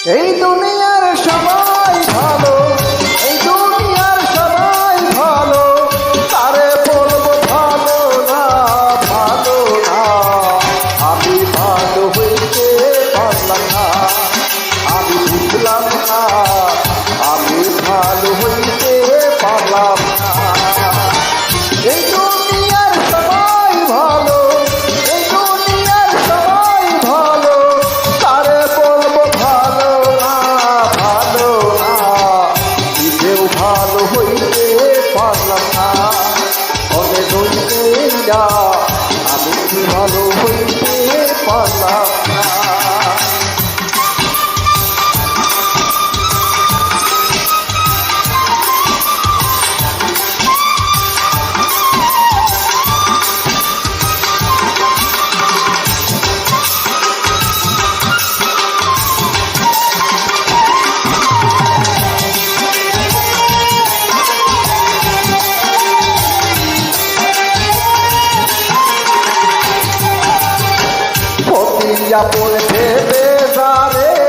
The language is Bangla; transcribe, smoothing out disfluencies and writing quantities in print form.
এই দুনিয়ার সবাই ভালো, এই দুনিয়ার সবাই ভালো, তারে বলবো ভালো না, ভালো না। আমি ভালো হইতে পারলাম না, আমি বুঝলাম না, আমি ভালো হইতে পারলাম না। এই দুনিয়ার সবাই ভালো, এই দুনিয়ার সবাই ভালো, তারে বলবো ভালো না, ভালো না। নিজেও ভালো হইতে পারলাম না, অনেক হইতে যা আমি কি ভালো হইতে পারলাম না। আপন ভেবে যারে